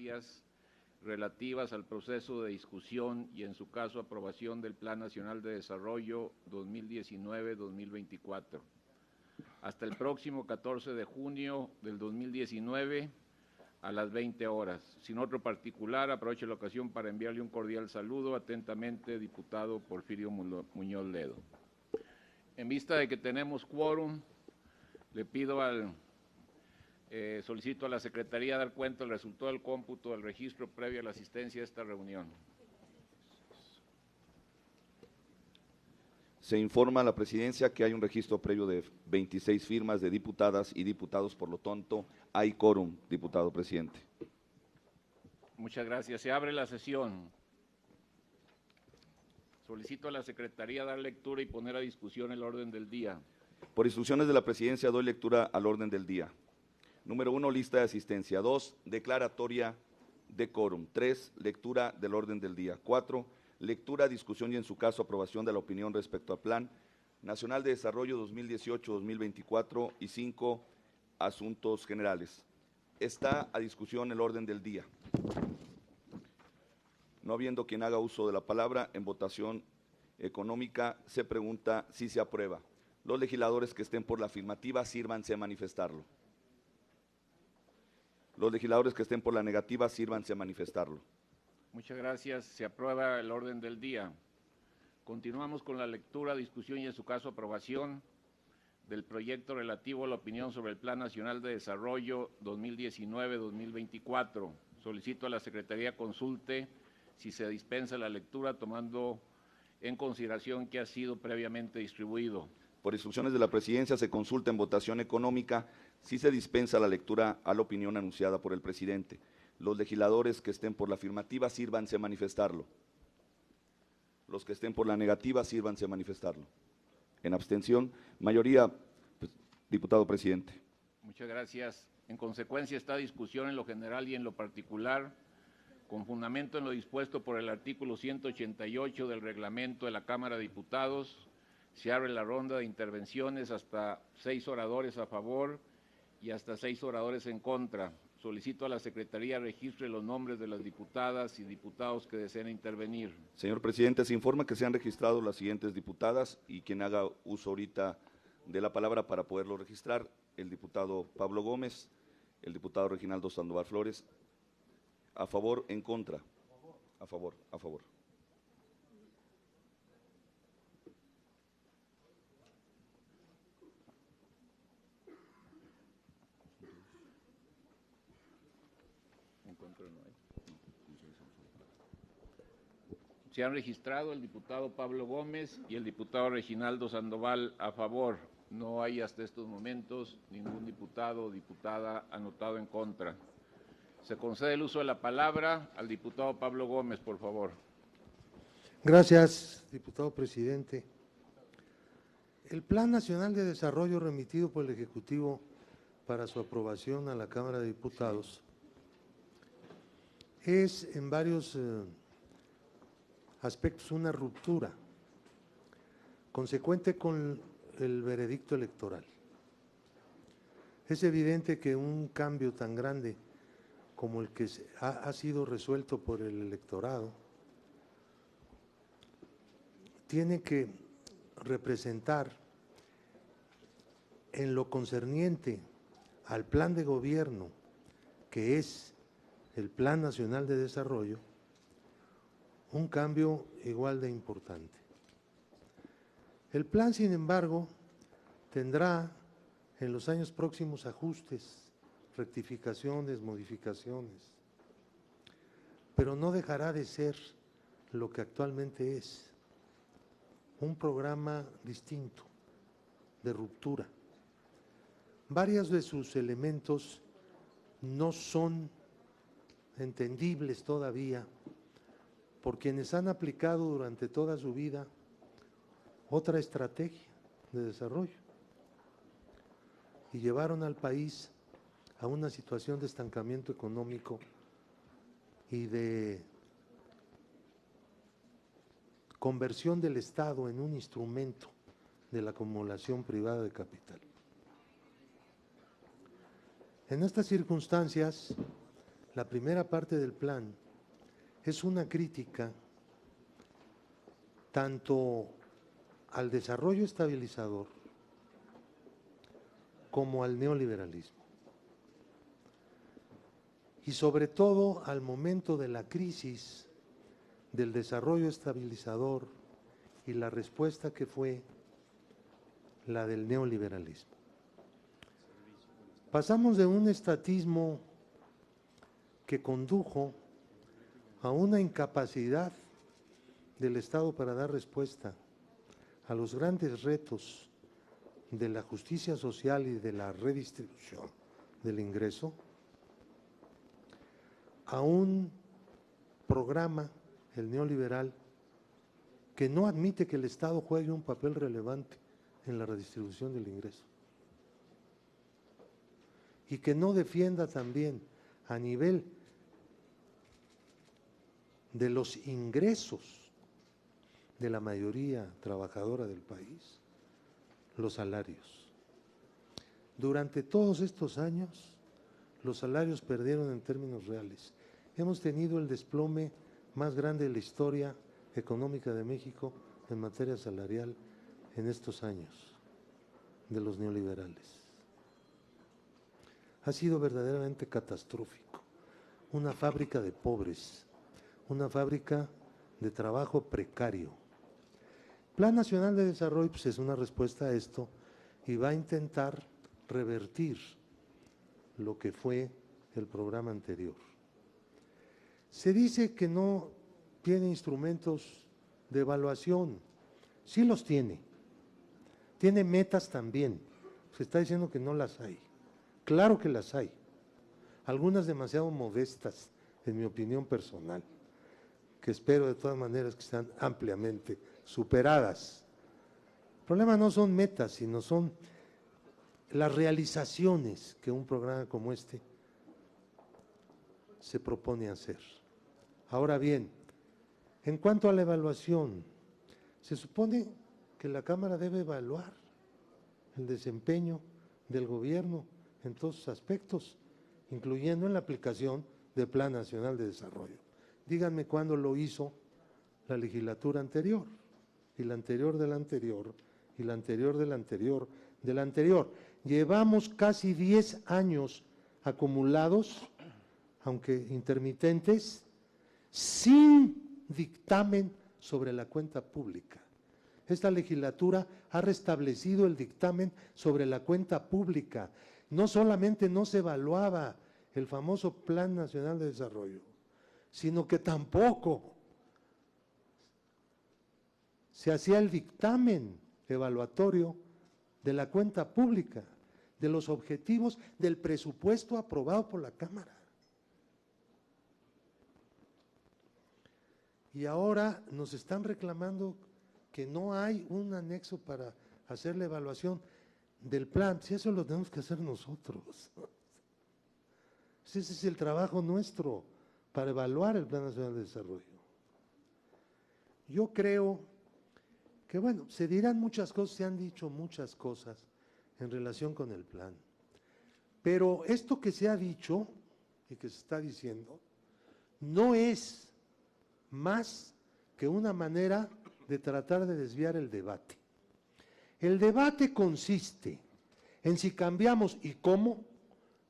secretarias relativas al proceso de discusión y, en su caso, aprobación del Plan Nacional de Desarrollo 2019-2024. Hasta el próximo 14 de junio del 2019 a las 20 horas. Sin otro particular, aprovecho la ocasión para enviarle un cordial saludo. Atentamente, diputado Porfirio Muñoz Ledo. En vista de que tenemos quórum, le pido solicito a la Secretaría dar cuenta del resultado del cómputo del registro previo a la asistencia a esta reunión. Se informa a la Presidencia que hay un registro previo de 26 firmas de diputadas y diputados, por lo tanto, hay quórum, diputado presidente. Muchas gracias. Se abre la sesión. Solicito a la Secretaría dar lectura y poner a discusión el orden del día. Por instrucciones de la Presidencia, doy lectura al orden del día. Número 1, lista de asistencia. 2, declaratoria de quórum. 3, lectura del orden del día. 4, lectura, discusión y, en su caso, aprobación de la opinión respecto al Plan Nacional de Desarrollo 2018-2024. Y 5, asuntos generales. Está a discusión el orden del día. No habiendo quien haga uso de la palabra, en votación económica se pregunta si se aprueba. Los legisladores que estén por la afirmativa, sírvanse a manifestarlo. Los legisladores que estén por la negativa, sírvanse a manifestarlo. Muchas gracias. Se aprueba el orden del día. Continuamos con la lectura, discusión y, en su caso, aprobación del proyecto relativo a la opinión sobre el Plan Nacional de Desarrollo 2019-2024. Solicito a la Secretaría consulte si se dispensa la lectura, tomando en consideración que ha sido previamente distribuido. Por instrucciones de la Presidencia, se consulta en votación económica si se dispensa la lectura a la opinión anunciada por el presidente. Los legisladores que estén por la afirmativa, sírvanse a manifestarlo. Los que estén por la negativa, sírvanse a manifestarlo. En abstención, mayoría, pues, diputado presidente. Muchas gracias. En consecuencia, esta discusión en lo general y en lo particular, con fundamento en lo dispuesto por el artículo 188 del reglamento de la Cámara de Diputados, se abre la ronda de intervenciones hasta 6 oradores a favor y hasta 6 oradores en contra. Solicito a la Secretaría registre los nombres de las diputadas y diputados que deseen intervenir. Señor presidente, se informa que se han registrado las siguientes diputadas, y quien haga uso ahorita de la palabra para poderlo registrar: el diputado Pablo Gómez, el diputado Reginaldo Sandoval Flores. ¿A favor? ¿En contra? A favor. A favor. Se han registrado el diputado Pablo Gómez y el diputado Reginaldo Sandoval a favor. No hay hasta estos momentos ningún diputado o diputada anotado en contra. Se concede el uso de la palabra al diputado Pablo Gómez, por favor. Gracias, diputado presidente. El Plan Nacional de Desarrollo remitido por el Ejecutivo para su aprobación a la Cámara de Diputados es en varios aspectos una ruptura consecuente con el veredicto electoral. Es evidente que un cambio tan grande como el que ha sido resuelto por el electorado tiene que representar, en lo concerniente al plan de gobierno, que es el Plan Nacional de Desarrollo, un cambio igual de importante. El plan, sin embargo, tendrá en los años próximos ajustes, rectificaciones, modificaciones, pero no dejará de ser lo que actualmente es: un programa distinto, de ruptura. Varios de sus elementos no son entendibles todavía por quienes han aplicado durante toda su vida otra estrategia de desarrollo y llevaron al país a una situación de estancamiento económico y de conversión del Estado en un instrumento de la acumulación privada de capital. En estas circunstancias, la primera parte del plan es una crítica tanto al desarrollo estabilizador como al neoliberalismo. Y sobre todo al momento de la crisis del desarrollo estabilizador y la respuesta que fue la del neoliberalismo. Pasamos de un estatismo que condujo a una incapacidad del Estado para dar respuesta a los grandes retos de la justicia social y de la redistribución del ingreso, a un programa, el neoliberal, que no admite que el Estado juegue un papel relevante en la redistribución del ingreso y que no defienda también a nivel de los ingresos de la mayoría trabajadora del país los salarios. Durante todos estos años, los salarios perdieron en términos reales. Hemos tenido el desplome más grande de la historia económica de México en materia salarial en estos años de los neoliberales. Ha sido verdaderamente catastrófico. Una fábrica de pobres, una fábrica de trabajo precario. Plan Nacional de Desarrollo pues, es una respuesta a esto y va a intentar revertir lo que fue el programa anterior. Se dice que no tiene instrumentos de evaluación, sí los tiene. Tiene metas también, se está diciendo que no las hay. Claro que las hay, algunas demasiado modestas, en mi opinión personal, que espero de todas maneras que sean ampliamente superadas. El problema no son metas, sino son las realizaciones que un programa como este se propone hacer. Ahora bien, en cuanto a la evaluación, se supone que la Cámara debe evaluar el desempeño del gobierno en todos sus aspectos, incluyendo en la aplicación del Plan Nacional de Desarrollo. Díganme cuándo lo hizo la legislatura anterior, y la anterior de la anterior, y la anterior de la anterior, de la anterior. Llevamos casi 10 años acumulados, aunque intermitentes, sin dictamen sobre la cuenta pública. Esta legislatura ha restablecido el dictamen sobre la cuenta pública. No solamente no se evaluaba el famoso Plan Nacional de Desarrollo, sino que tampoco se hacía el dictamen evaluatorio de la cuenta pública, de los objetivos del presupuesto aprobado por la Cámara. Y ahora nos están reclamando que no hay un anexo para hacer la evaluación del plan. Si eso lo tenemos que hacer nosotros. Ese es el trabajo nuestro para evaluar el Plan Nacional de Desarrollo. Yo creo que, bueno, se dirán muchas cosas, se han dicho muchas cosas en relación con el plan. Pero esto que se ha dicho y que se está diciendo no es más que una manera de tratar de desviar el debate. El debate consiste en si cambiamos y cómo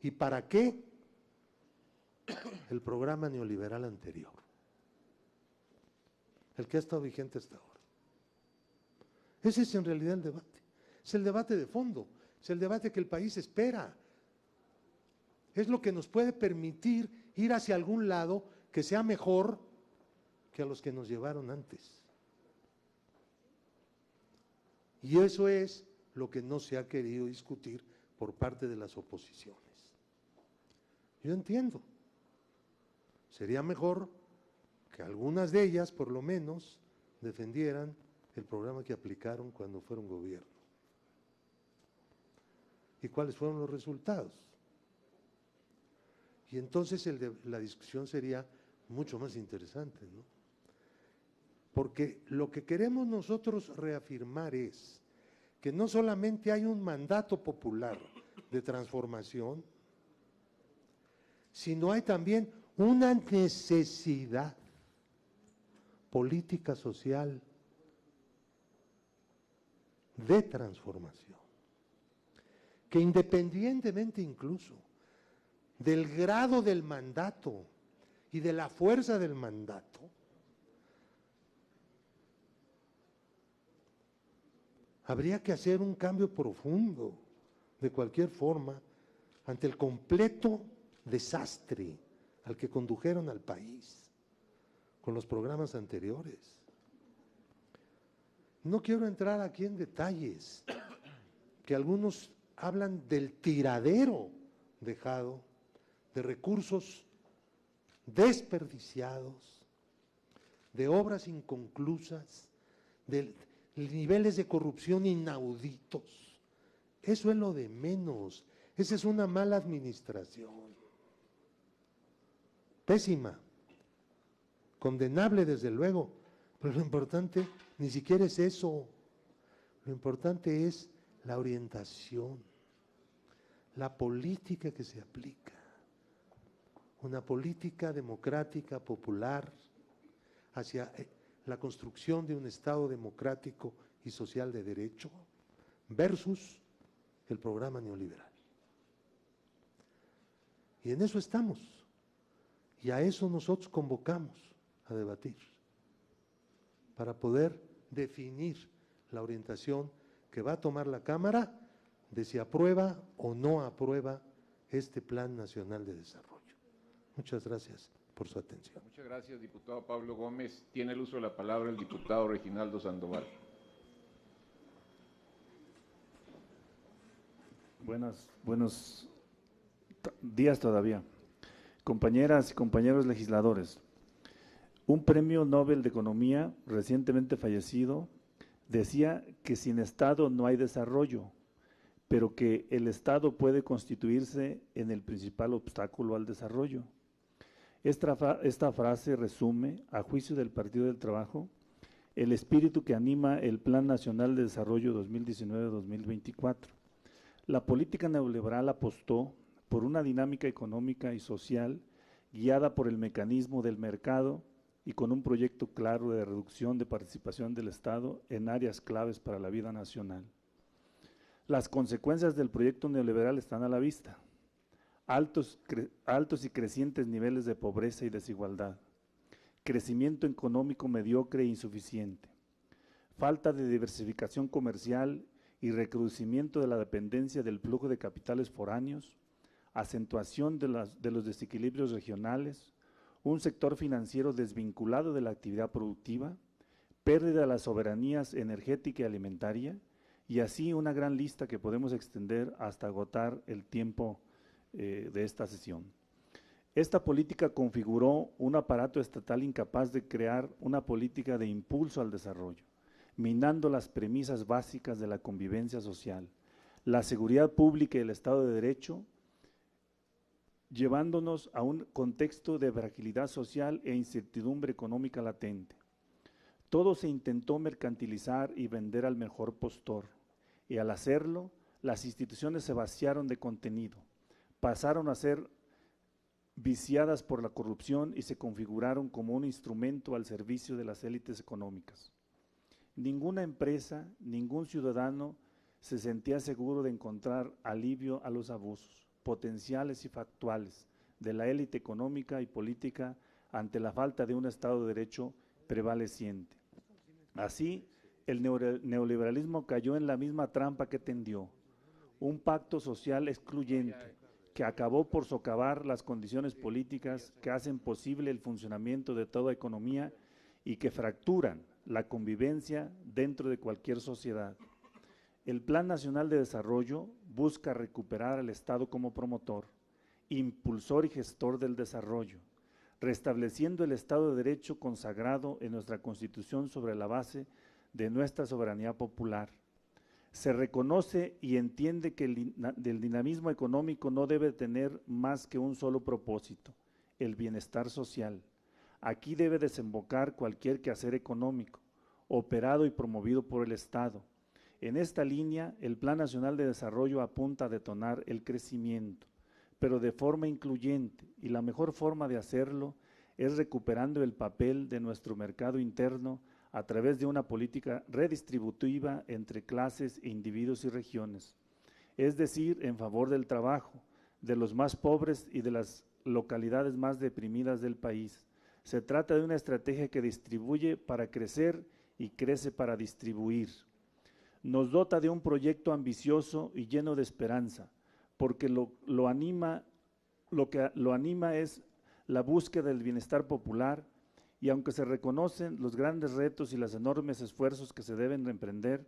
y para qué el programa neoliberal anterior, el que ha estado vigente hasta ahora. Ese es en realidad el debate, es el debate de fondo, es el debate que el país espera, es lo que nos puede permitir ir hacia algún lado que sea mejor que a los que nos llevaron antes. Y eso es lo que no se ha querido discutir por parte de las oposiciones. Yo entiendo, sería mejor que algunas de ellas, por lo menos, defendieran el programa que aplicaron cuando fueron gobierno. ¿Y cuáles fueron los resultados? Y entonces la discusión sería mucho más interesante, ¿no? Porque lo que queremos nosotros reafirmar es que no solamente hay un mandato popular de transformación, sino hay también una necesidad política social de transformación, que independientemente incluso del grado del mandato y de la fuerza del mandato, habría que hacer un cambio profundo, de cualquier forma, ante el completo desastre al que condujeron al país con los programas anteriores. No quiero entrar aquí en detalles, que algunos hablan del tiradero dejado, de recursos desperdiciados, de obras inconclusas, de niveles de corrupción inauditos. Eso es lo de menos. Esa es una mala administración. Pésima. Condenable, desde luego. Pero lo importante ni siquiera es eso. Lo importante es la orientación, la política que se aplica. Una política democrática, popular, hacia la construcción de un Estado democrático y social de derecho, versus el programa neoliberal. Y en eso estamos. Y a eso nosotros convocamos a debatir, para poder definir la orientación que va a tomar la Cámara de si aprueba o no aprueba este Plan Nacional de Desarrollo. Muchas gracias por su atención. Muchas gracias, diputado Pablo Gómez. Tiene el uso de la palabra el diputado Reginaldo Sandoval. Buenos días todavía. Compañeras y compañeros legisladores, un premio Nobel de Economía recientemente fallecido decía que sin Estado no hay desarrollo, pero que el Estado puede constituirse en el principal obstáculo al desarrollo. Esta frase resume, a juicio del Partido del Trabajo, el espíritu que anima el Plan Nacional de Desarrollo 2019-2024. La política neoliberal apostó por una dinámica económica y social guiada por el mecanismo del mercado y con un proyecto claro de reducción de participación del Estado en áreas claves para la vida nacional. Las consecuencias del proyecto neoliberal están a la vista. Altos y crecientes niveles de pobreza y desigualdad, crecimiento económico mediocre e insuficiente, falta de diversificación comercial y recrudecimiento de la dependencia del flujo de capitales foráneos, acentuación de los desequilibrios regionales, un sector financiero desvinculado de la actividad productiva, pérdida de las soberanías energética y alimentaria, y así una gran lista que podemos extender hasta agotar el tiempo de esta sesión. Esta política configuró un aparato estatal incapaz de crear una política de impulso al desarrollo, minando las premisas básicas de la convivencia social, la seguridad pública y el Estado de Derecho, llevándonos a un contexto de fragilidad social e incertidumbre económica latente. Todo se intentó mercantilizar y vender al mejor postor, y al hacerlo, las instituciones se vaciaron de contenido, pasaron a ser viciadas por la corrupción y se configuraron como un instrumento al servicio de las élites económicas. Ninguna empresa, ningún ciudadano se sentía seguro de encontrar alivio a los abusos potenciales y factuales de la élite económica y política ante la falta de un Estado de Derecho prevaleciente. Así, el neoliberalismo cayó en la misma trampa que tendió, un pacto social excluyente que acabó por socavar las condiciones políticas que hacen posible el funcionamiento de toda economía y que fracturan la convivencia dentro de cualquier sociedad. El Plan Nacional de Desarrollo busca recuperar al Estado como promotor, impulsor y gestor del desarrollo, restableciendo el Estado de Derecho consagrado en nuestra Constitución sobre la base de nuestra soberanía popular. Se reconoce y entiende que el dinamismo económico no debe tener más que un solo propósito, el bienestar social. Aquí debe desembocar cualquier quehacer económico, operado y promovido por el Estado. En esta línea, el Plan Nacional de Desarrollo apunta a detonar el crecimiento, pero de forma incluyente, y la mejor forma de hacerlo es recuperando el papel de nuestro mercado interno a través de una política redistributiva entre clases, individuos y regiones, es decir, en favor del trabajo, de los más pobres y de las localidades más deprimidas del país. Se trata de una estrategia que distribuye para crecer y crece para distribuir. Nos dota de un proyecto ambicioso y lleno de esperanza, porque lo que lo anima es la búsqueda del bienestar popular, y aunque se reconocen los grandes retos y los enormes esfuerzos que se deben emprender,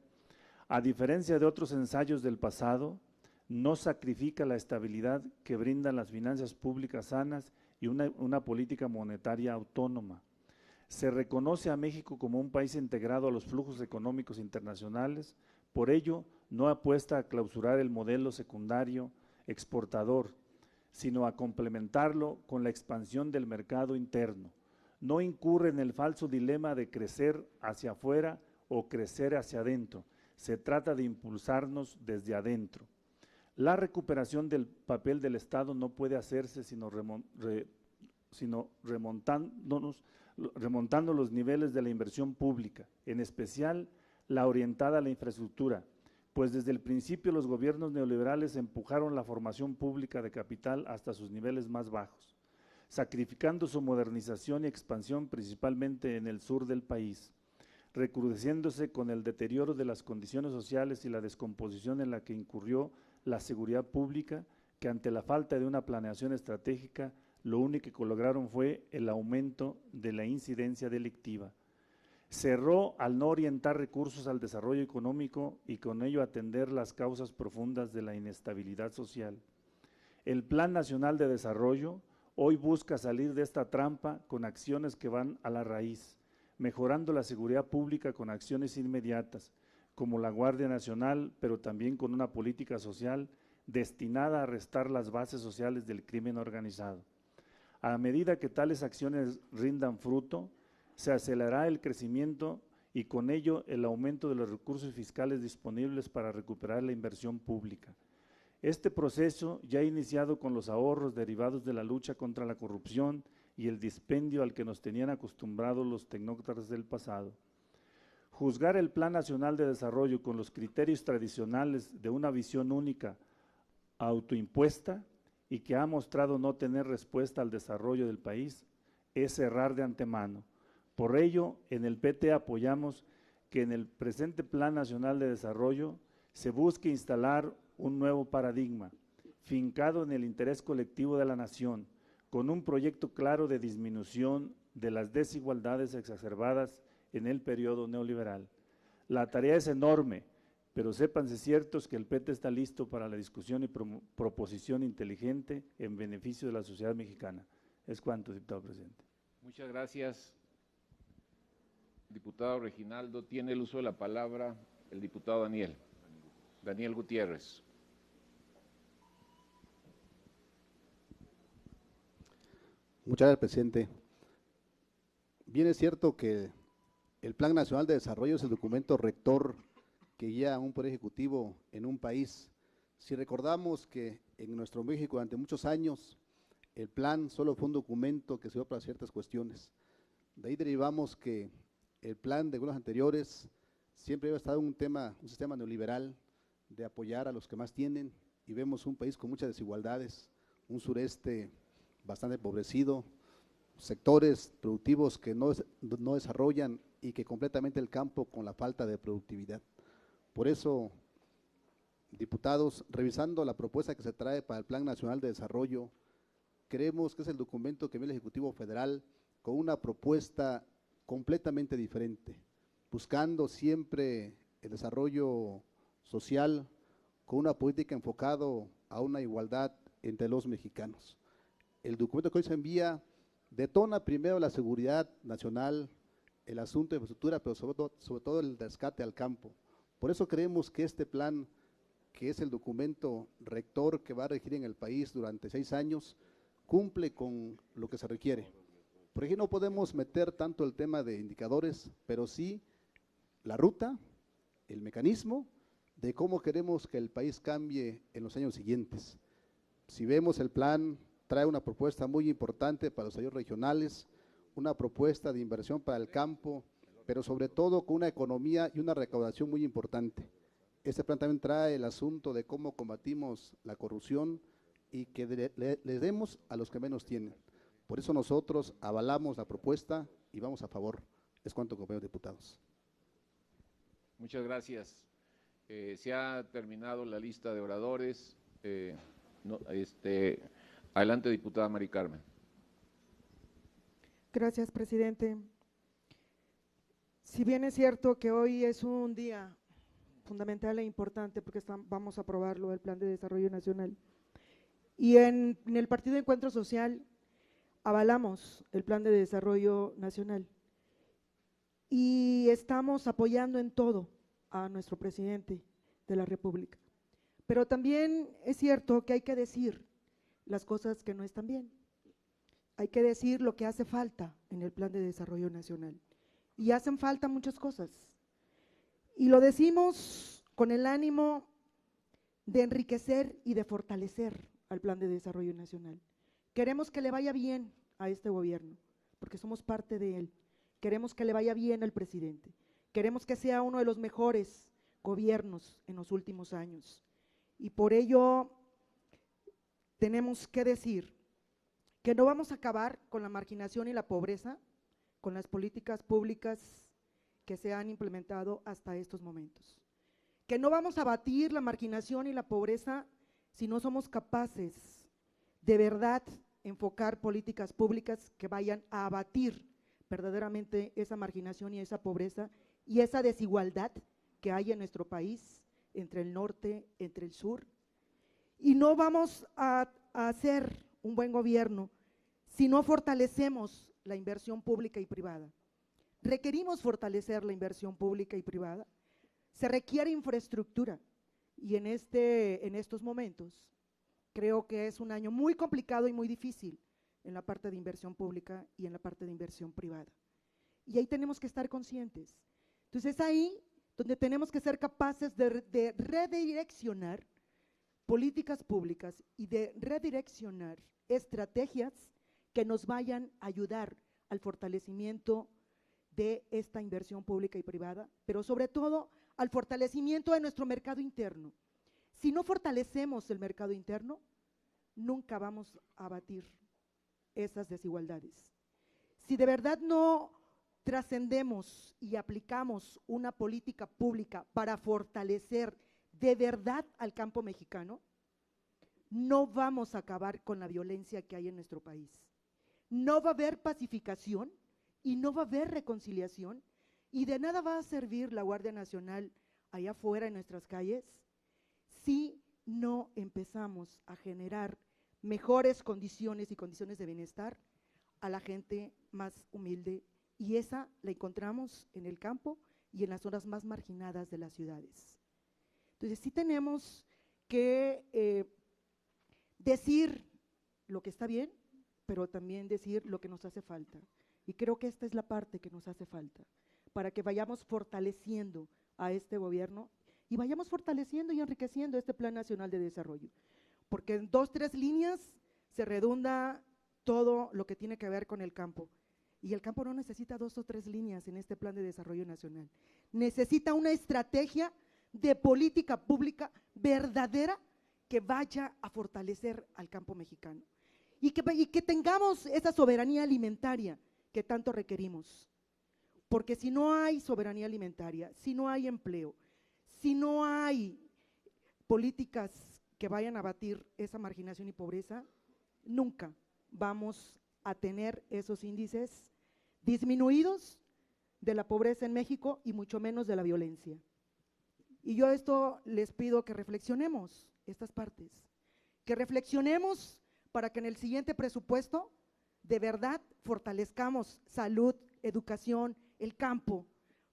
a diferencia de otros ensayos del pasado, no sacrifica la estabilidad que brindan las finanzas públicas sanas y una política monetaria autónoma. Se reconoce a México como un país integrado a los flujos económicos internacionales, por ello no apuesta a clausurar el modelo secundario exportador, sino a complementarlo con la expansión del mercado interno. No incurre en el falso dilema de crecer hacia afuera o crecer hacia adentro. Se trata de impulsarnos desde adentro. La recuperación del papel del Estado no puede hacerse sino remontando los niveles de la inversión pública, en especial la orientada a la infraestructura, pues desde el principio los gobiernos neoliberales empujaron la formación pública de capital hasta sus niveles más bajos, sacrificando su modernización y expansión principalmente en el sur del país, recrudeciéndose con el deterioro de las condiciones sociales y la descomposición en la que incurrió la seguridad pública, que ante la falta de una planeación estratégica, lo único que lograron fue el aumento de la incidencia delictiva. Cerró al no orientar recursos al desarrollo económico y con ello atender las causas profundas de la inestabilidad social. El Plan Nacional de Desarrollo hoy busca salir de esta trampa con acciones que van a la raíz, mejorando la seguridad pública con acciones inmediatas, como la Guardia Nacional, pero también con una política social destinada a restar las bases sociales del crimen organizado. A medida que tales acciones rindan fruto, se acelerará el crecimiento y con ello el aumento de los recursos fiscales disponibles para recuperar la inversión pública. Este proceso ya ha iniciado con los ahorros derivados de la lucha contra la corrupción y el dispendio al que nos tenían acostumbrados los tecnócratas del pasado. Juzgar el Plan Nacional de Desarrollo con los criterios tradicionales de una visión única, autoimpuesta y que ha mostrado no tener respuesta al desarrollo del país, es errar de antemano. Por ello, en el PT apoyamos que en el presente Plan Nacional de Desarrollo se busque instalar un nuevo paradigma, fincado en el interés colectivo de la nación, con un proyecto claro de disminución de las desigualdades exacerbadas en el periodo neoliberal. La tarea es enorme, pero sépanse ciertos que el PT está listo para la discusión y proposición inteligente en beneficio de la sociedad mexicana. Es cuanto, diputado presidente. Muchas gracias, diputado Reginaldo. Tiene el uso de la palabra el diputado Daniel Gutiérrez. Muchas gracias, presidente. Bien es cierto que el Plan Nacional de Desarrollo es el documento rector que guía a un poder ejecutivo en un país. Si recordamos que en nuestro México durante muchos años el plan solo fue un documento que se dio para ciertas cuestiones. De ahí derivamos que el plan de gobiernos anteriores siempre había estado un sistema neoliberal de apoyar a los que más tienen, y vemos un país con muchas desigualdades, un sureste bastante empobrecido, sectores productivos que no desarrollan y que completamente el campo con la falta de productividad. Por eso, diputados, revisando la propuesta que se trae para el Plan Nacional de Desarrollo, creemos que es el documento que viene el Ejecutivo Federal con una propuesta completamente diferente, buscando siempre el desarrollo social con una política enfocada a una igualdad entre los mexicanos. El documento que hoy se envía detona primero la seguridad nacional, el asunto de infraestructura, pero sobre todo el rescate al campo. Por eso creemos que este plan, que es el documento rector que va a regir en el país durante 6 años, cumple con lo que se requiere. Por aquí no podemos meter tanto el tema de indicadores, pero sí la ruta, el mecanismo de cómo queremos que el país cambie en los años siguientes. Si vemos el plan, trae una propuesta muy importante para los desarrollos regionales, una propuesta de inversión para el campo, pero sobre todo con una economía y una recaudación muy importante. Este plan también trae el asunto de cómo combatimos la corrupción y que le demos a los que menos tienen. Por eso nosotros avalamos la propuesta y vamos a favor. Es cuanto, compañeros diputados. Muchas gracias. Se ha terminado la lista de oradores. Adelante, diputada Mari Carmen. Gracias, presidente. Si bien es cierto que hoy es un día fundamental e importante porque vamos a aprobarlo, el Plan de Desarrollo Nacional, y en el Partido Encuentro Social avalamos el Plan de Desarrollo Nacional y estamos apoyando en todo a nuestro presidente de la República. Pero también es cierto que hay que decir las cosas que no están bien. Hay que decir lo que hace falta en el Plan de Desarrollo Nacional. Y hacen falta muchas cosas. Y lo decimos con el ánimo de enriquecer y de fortalecer al Plan de Desarrollo Nacional. Queremos que le vaya bien a este gobierno, porque somos parte de él. Queremos que le vaya bien al presidente. Queremos que sea uno de los mejores gobiernos en los últimos años. Y por ello tenemos que decir que no vamos a acabar con la marginación y la pobreza con las políticas públicas que se han implementado hasta estos momentos. Que no vamos a abatir la marginación y la pobreza si no somos capaces de verdad enfocar políticas públicas que vayan a abatir verdaderamente esa marginación y esa pobreza y esa desigualdad que hay en nuestro país entre el norte, entre el sur. Y no vamos a hacer un buen gobierno si no fortalecemos la inversión pública y privada. Requerimos fortalecer la inversión pública y privada. Se requiere infraestructura y en estos momentos creo que es un año muy complicado y muy difícil en la parte de inversión pública y en la parte de inversión privada. Y ahí tenemos que estar conscientes. Entonces es ahí donde tenemos que ser capaces de redireccionar políticas públicas y de redireccionar estrategias que nos vayan a ayudar al fortalecimiento de esta inversión pública y privada, pero sobre todo al fortalecimiento de nuestro mercado interno. Si no fortalecemos el mercado interno, nunca vamos a abatir esas desigualdades. Si de verdad no trascendemos y aplicamos una política pública para fortalecer de verdad al campo mexicano, no vamos a acabar con la violencia que hay en nuestro país. No va a haber pacificación y no va a haber reconciliación y de nada va a servir la Guardia Nacional allá afuera en nuestras calles si no empezamos a generar mejores condiciones y condiciones de bienestar a la gente más humilde, y esa la encontramos en el campo y en las zonas más marginadas de las ciudades. Entonces sí tenemos que decir lo que está bien, pero también decir lo que nos hace falta. Y creo que esta es la parte que nos hace falta, para que vayamos fortaleciendo a este gobierno y vayamos fortaleciendo y enriqueciendo este Plan Nacional de Desarrollo. Porque en 2, 3 líneas se redunda todo lo que tiene que ver con el campo. Y el campo no necesita 2 o 3 líneas en este Plan de Desarrollo Nacional. Necesita una estrategia de política pública verdadera que vaya a fortalecer al campo mexicano. Y que tengamos esa soberanía alimentaria que tanto requerimos. Porque si no hay soberanía alimentaria, si no hay empleo, si no hay políticas que vayan a abatir esa marginación y pobreza, nunca vamos a tener esos índices disminuidos de la pobreza en México y mucho menos de la violencia. Y yo esto les pido que reflexionemos estas partes, que reflexionemos para que en el siguiente presupuesto de verdad fortalezcamos salud, educación, el campo,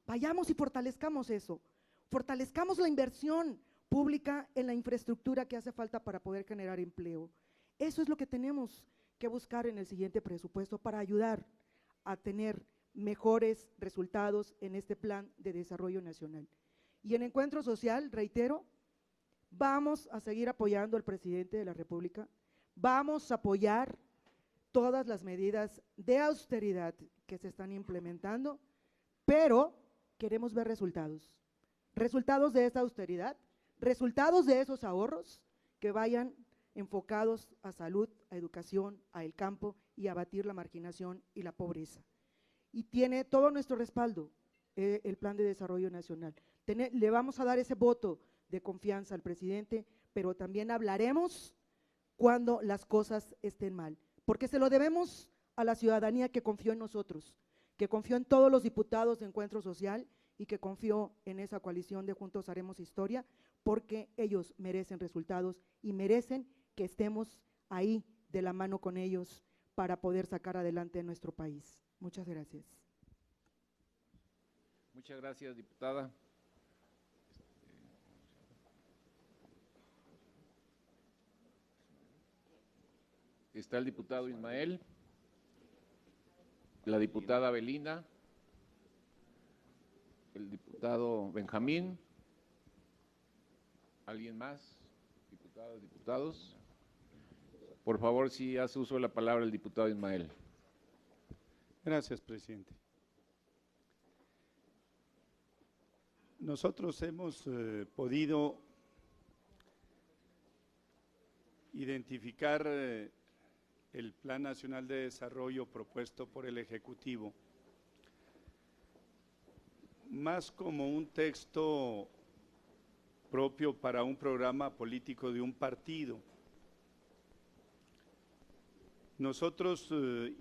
vayamos y fortalezcamos eso, fortalezcamos la inversión pública en la infraestructura que hace falta para poder generar empleo. Eso es lo que tenemos que buscar en el siguiente presupuesto para ayudar a tener mejores resultados en este Plan de Desarrollo Nacional. Y en Encuentro Social, reitero, vamos a seguir apoyando al presidente de la República Vamos a apoyar todas las medidas de austeridad que se están implementando, pero queremos ver resultados. Resultados de esta austeridad, resultados de esos ahorros que vayan enfocados a salud, a educación, al campo y a abatir la marginación y la pobreza. Y tiene todo nuestro respaldo el Plan de Desarrollo Nacional. Le vamos a dar ese voto de confianza al presidente, pero también hablaremos cuando las cosas estén mal, porque se lo debemos a la ciudadanía que confió en nosotros, que confió en todos los diputados de Encuentro Social y que confió en esa coalición de Juntos Haremos Historia, porque ellos merecen resultados y merecen que estemos ahí de la mano con ellos para poder sacar adelante a nuestro país. Muchas gracias. Muchas gracias, diputada. Está el diputado Ismael, la diputada Belina, el diputado Benjamín. ¿Alguien más? Diputadas, diputados. Por favor, si hace uso de la palabra el diputado Ismael. Gracias, presidente. Nosotros hemos podido identificar el Plan Nacional de Desarrollo propuesto por el Ejecutivo más como un texto propio para un programa político de un partido. Nosotros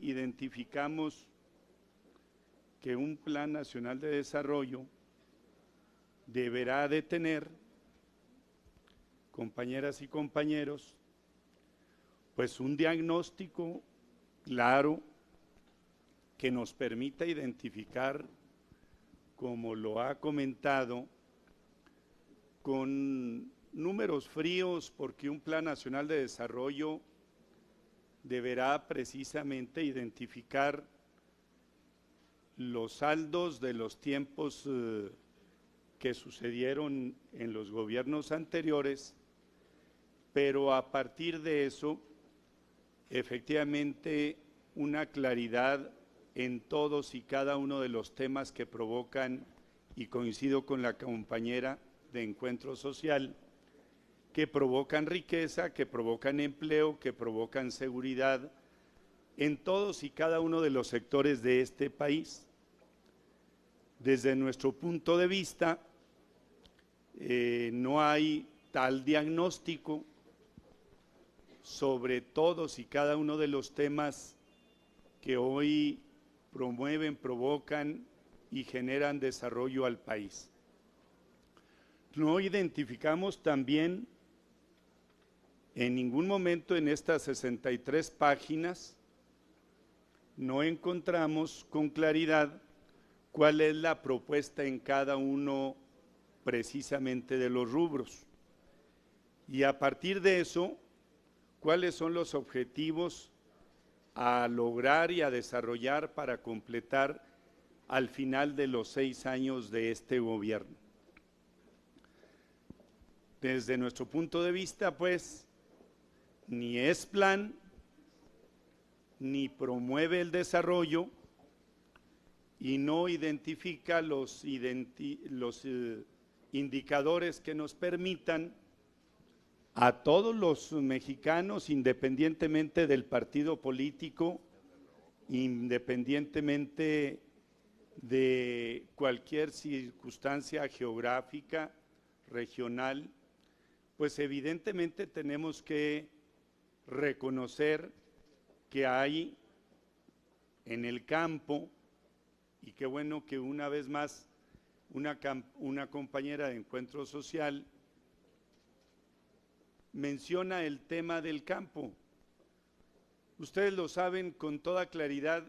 identificamos que un Plan Nacional de Desarrollo deberá de tener, compañeras y compañeros, pues un diagnóstico claro que nos permita identificar, como lo ha comentado, con números fríos, porque un Plan Nacional de Desarrollo deberá precisamente identificar los saldos de los tiempos que sucedieron en los gobiernos anteriores, pero a partir de eso, efectivamente, una claridad en todos y cada uno de los temas que provocan, y coincido con la compañera de Encuentro Social, que provocan riqueza, que provocan empleo, que provocan seguridad en todos y cada uno de los sectores de este país. Desde nuestro punto de vista, no hay tal diagnóstico sobre todos y cada uno de los temas que hoy promueven, provocan y generan desarrollo al país. No identificamos también en ningún momento en estas 63 páginas, no encontramos con claridad cuál es la propuesta en cada uno precisamente de los rubros. Y a partir de eso, cuáles son los objetivos a lograr y a desarrollar para completar al final de los 6 años de este gobierno. Desde nuestro punto de vista, pues, ni es plan, ni promueve el desarrollo y no identifica los indicadores que nos permitan a todos los mexicanos, independientemente del partido político, independientemente de cualquier circunstancia geográfica, regional, pues evidentemente tenemos que reconocer que hay en el campo, y qué bueno que una vez más una compañera de Encuentro Social menciona el tema del campo. Ustedes lo saben con toda claridad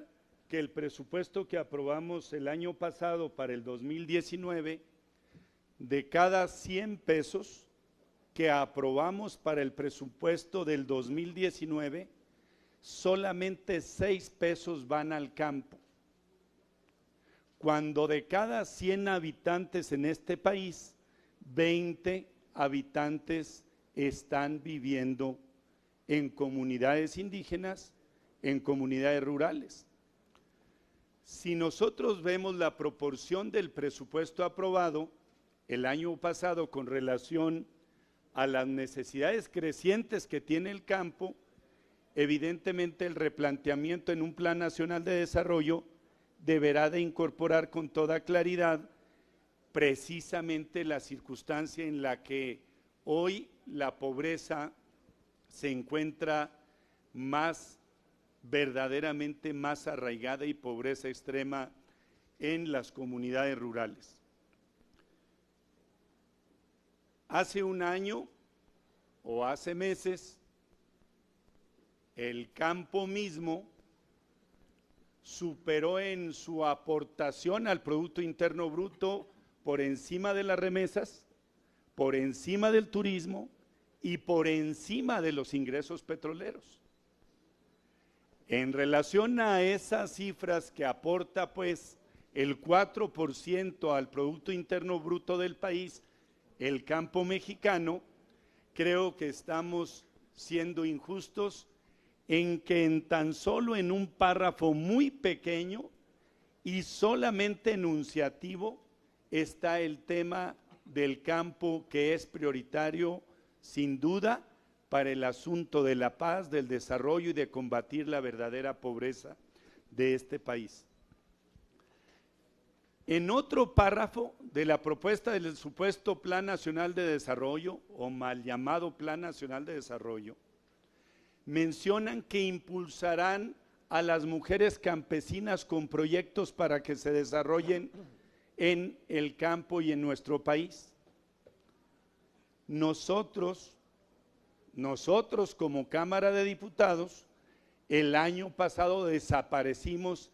que el presupuesto que aprobamos el año pasado para el 2019, de cada 100 pesos que aprobamos para el presupuesto del 2019, solamente 6 pesos van al campo. Cuando de cada 100 habitantes en este país, 20 habitantes están viviendo en comunidades indígenas, en comunidades rurales. Si nosotros vemos la proporción del presupuesto aprobado el año pasado con relación a las necesidades crecientes que tiene el campo, evidentemente el replanteamiento en un Plan Nacional de Desarrollo deberá de incorporar con toda claridad precisamente la circunstancia en la que hoy la pobreza se encuentra verdaderamente más arraigada y pobreza extrema en las comunidades rurales. Hace un año o hace meses, el campo mismo superó en su aportación al Producto Interno Bruto por encima de las remesas, por encima del turismo y por encima de los ingresos petroleros. En relación a esas cifras que aporta pues el 4% al Producto Interno Bruto del país, el campo mexicano, creo que estamos siendo injustos en que en tan solo en un párrafo muy pequeño y solamente enunciativo está el tema del campo, que es prioritario sin duda para el asunto de la paz, del desarrollo y de combatir la verdadera pobreza de este país. En otro párrafo de la propuesta del supuesto Plan Nacional de Desarrollo, o mal llamado Plan Nacional de Desarrollo, mencionan que impulsarán a las mujeres campesinas con proyectos para que se desarrollen en el campo y en nuestro país. Nosotros como Cámara de Diputados, el año pasado desaparecimos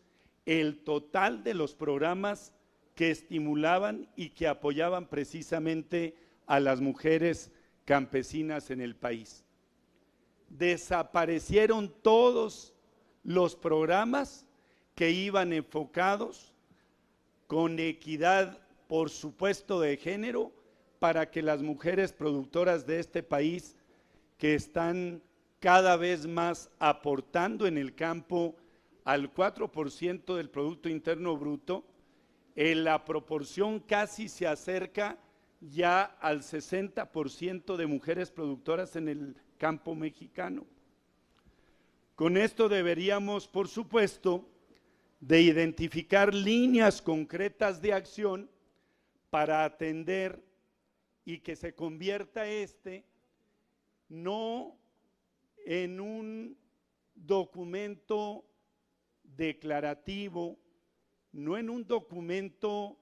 el total de los programas que estimulaban y que apoyaban precisamente a las mujeres campesinas en el país. Desaparecieron todos los programas que iban enfocados con equidad, por supuesto, de género, para que las mujeres productoras de este país, que están cada vez más aportando en el campo al 4% del Producto Interno Bruto, en la proporción casi se acerca ya al 60% de mujeres productoras en el campo mexicano. Con esto deberíamos, por supuesto, de identificar líneas concretas de acción para atender y que se convierta no en un documento declarativo, no en un documento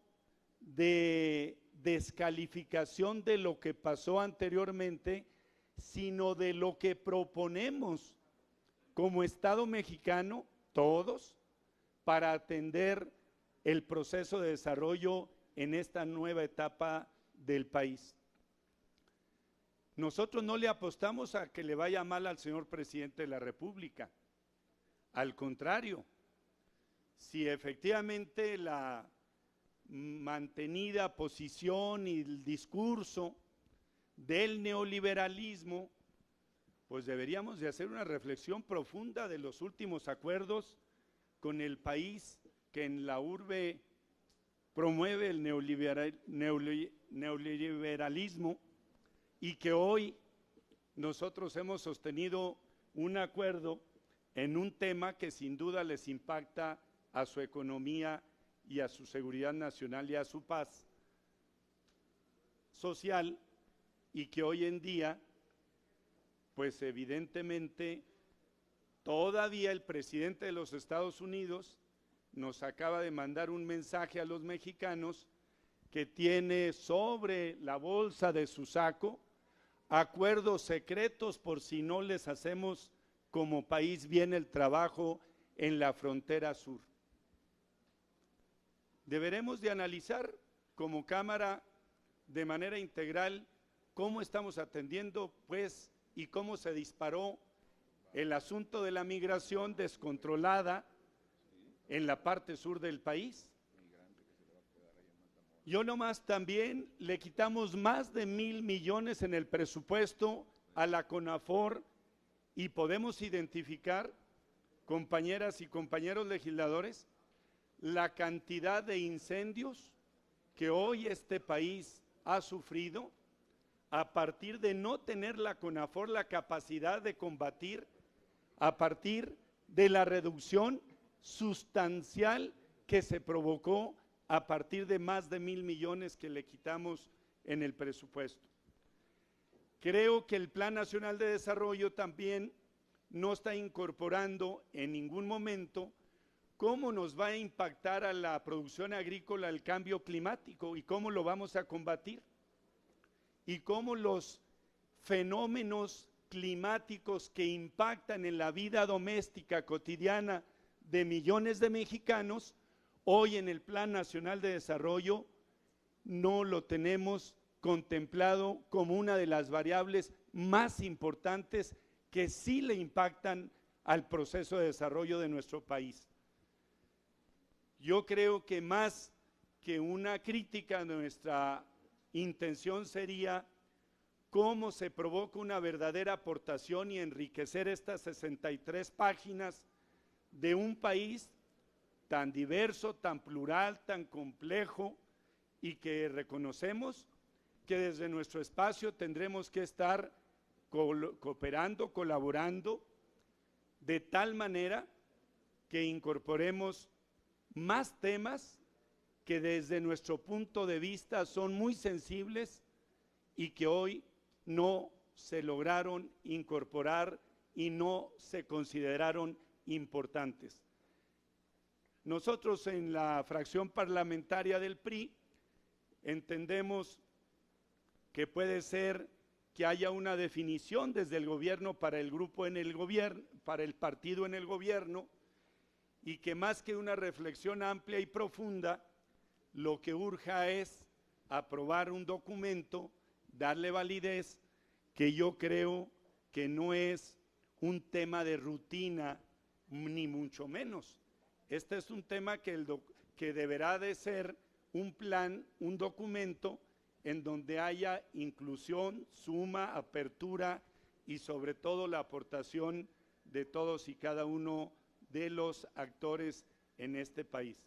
de descalificación de lo que pasó anteriormente, sino de lo que proponemos como Estado mexicano, todos, para atender el proceso de desarrollo en esta nueva etapa del país. Nosotros no le apostamos a que le vaya mal al señor presidente de la República. Al contrario, si efectivamente la mantenida posición y el discurso del neoliberalismo, pues deberíamos de hacer una reflexión profunda de los últimos acuerdos con el país que en la urbe promueve el neoliberalismo y que hoy nosotros hemos sostenido un acuerdo en un tema que sin duda les impacta a su economía y a su seguridad nacional y a su paz social, y que hoy en día, pues evidentemente, todavía el presidente de los Estados Unidos nos acaba de mandar un mensaje a los mexicanos que tiene sobre la bolsa de su saco acuerdos secretos por si no les hacemos como país bien el trabajo en la frontera sur. Deberemos de analizar como Cámara de manera integral cómo estamos atendiendo, pues, y cómo se disparó el asunto de la migración descontrolada en la parte sur del país. Yo nomás también le quitamos más de 1,000 millones en el presupuesto a la CONAFOR y podemos identificar, compañeras y compañeros legisladores, la cantidad de incendios que hoy este país ha sufrido a partir de no tener la CONAFOR la capacidad de combatir, a partir de la reducción sustancial que se provocó a partir de más de 1,000 millones que le quitamos en el presupuesto. Creo que el Plan Nacional de Desarrollo también no está incorporando en ningún momento cómo nos va a impactar a la producción agrícola el cambio climático y cómo lo vamos a combatir, y cómo los fenómenos climáticos que impactan en la vida doméstica cotidiana de millones de mexicanos, hoy en el Plan Nacional de Desarrollo no lo tenemos contemplado como una de las variables más importantes que sí le impactan al proceso de desarrollo de nuestro país. Yo creo que más que una crítica, nuestra intención sería cómo se provoca una verdadera aportación y enriquecer estas 63 páginas de un país tan diverso, tan plural, tan complejo, y que reconocemos que desde nuestro espacio tendremos que estar cooperando, colaborando, de tal manera que incorporemos más temas que desde nuestro punto de vista son muy sensibles y que hoy no se lograron incorporar y no se consideraron importantes. Nosotros en la fracción parlamentaria del PRI entendemos que puede ser que haya una definición desde el gobierno para el grupo en el gobierno, para el partido en el gobierno, y que más que una reflexión amplia y profunda, lo que urja es aprobar un documento, darle validez, que yo creo que no es un tema de rutina, ni mucho menos. Este es un tema que deberá de ser un plan, un documento en donde haya inclusión, suma, apertura y sobre todo la aportación de todos y cada uno de los actores en este país.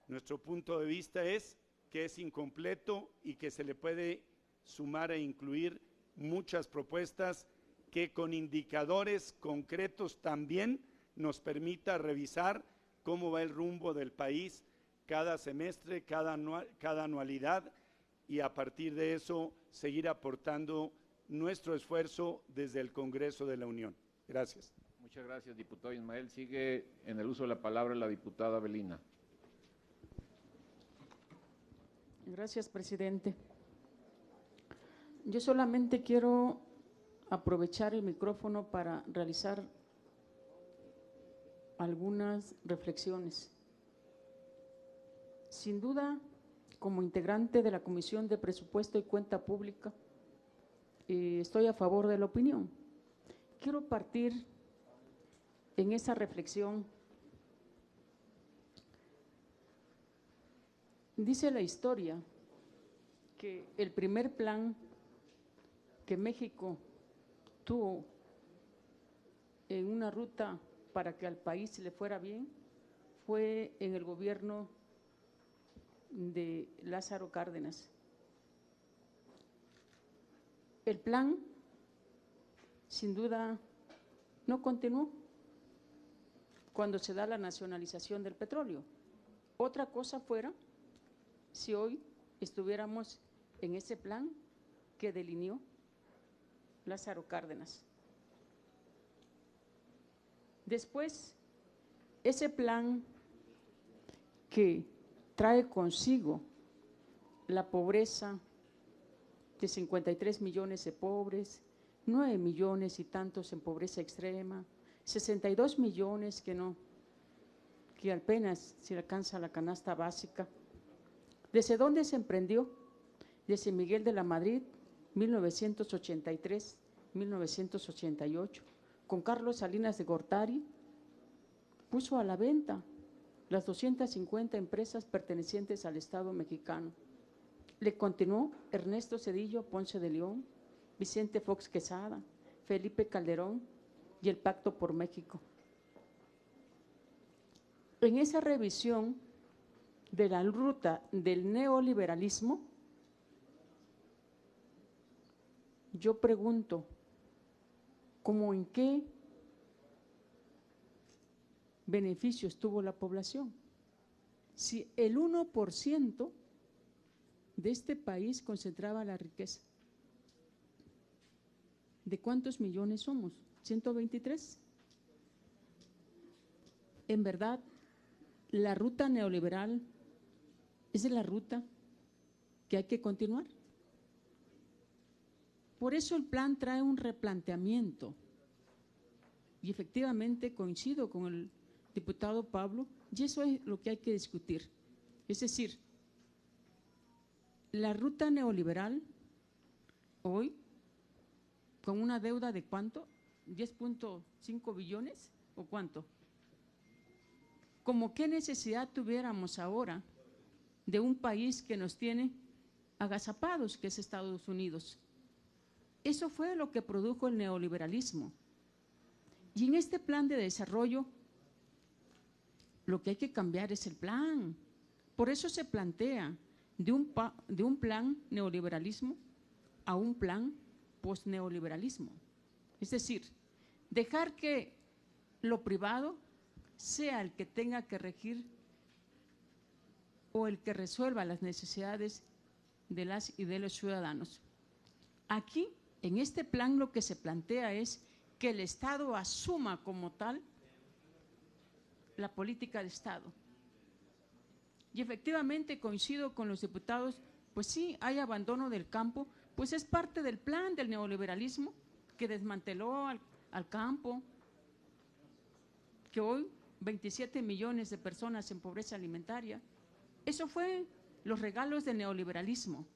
Nuestro punto de vista es que es incompleto y que se le puede sumar e incluir muchas propuestas que con indicadores concretos también nos permita revisar cómo va el rumbo del país cada semestre, cada anualidad, y a partir de eso seguir aportando nuestro esfuerzo desde el Congreso de la Unión. Gracias. Muchas gracias, diputado Ismael. Sigue en el uso de la palabra la diputada Avelina. Gracias, presidente. Yo solamente quiero aprovechar el micrófono para realizar algunas reflexiones. Sin duda, como integrante de la Comisión de Presupuesto y Cuenta Pública, estoy a favor de la opinión. Quiero partir en esa reflexión. Dice la historia que el primer plan que México tuvo en una ruta para que al país le fuera bien fue en el gobierno de Lázaro Cárdenas. El plan, sin duda, no continuó cuando se da la nacionalización del petróleo. Otra cosa fuera si hoy estuviéramos en ese plan que delineó Lázaro Cárdenas. Después, ese plan que trae consigo la pobreza de 53 millones de pobres, 9 millones y tantos en pobreza extrema, 62 millones que apenas se alcanza la canasta básica. ¿Desde dónde se emprendió? Desde Miguel de la Madrid, 1983, 1988, con Carlos Salinas de Gortari, puso a la venta las 250 empresas pertenecientes al Estado mexicano. Le continuó Ernesto Zedillo Ponce de León, Vicente Fox Quesada, Felipe Calderón, y el Pacto por México. En esa revisión de la ruta del neoliberalismo, yo pregunto, ¿cómo en qué beneficios tuvo la población? Si el 1% de este país concentraba la riqueza, ¿de cuántos millones somos? ¿123? En verdad, la ruta neoliberal es la ruta que hay que continuar. Por eso el plan trae un replanteamiento y efectivamente coincido con el diputado Pablo y eso es lo que hay que discutir. Es decir, la ruta neoliberal hoy con una deuda de ¿cuánto? 10.5 billones o ¿cuánto? Como qué necesidad tuviéramos ahora de un país que nos tiene agazapados, que es Estados Unidos. Eso fue lo que produjo el neoliberalismo. Y en este plan de desarrollo, lo que hay que cambiar es el plan. Por eso se plantea de un plan neoliberalismo a un plan postneoliberalismo. Es decir, dejar que lo privado sea el que tenga que regir o el que resuelva las necesidades de las y de los ciudadanos. Aquí, en este plan, lo que se plantea es que el Estado asuma como tal la política de Estado. Y efectivamente coincido con los diputados, pues sí, hay abandono del campo, pues es parte del plan del neoliberalismo que desmanteló al campo, que hoy 27 millones de personas en pobreza alimentaria. Eso fue los regalos del neoliberalismo.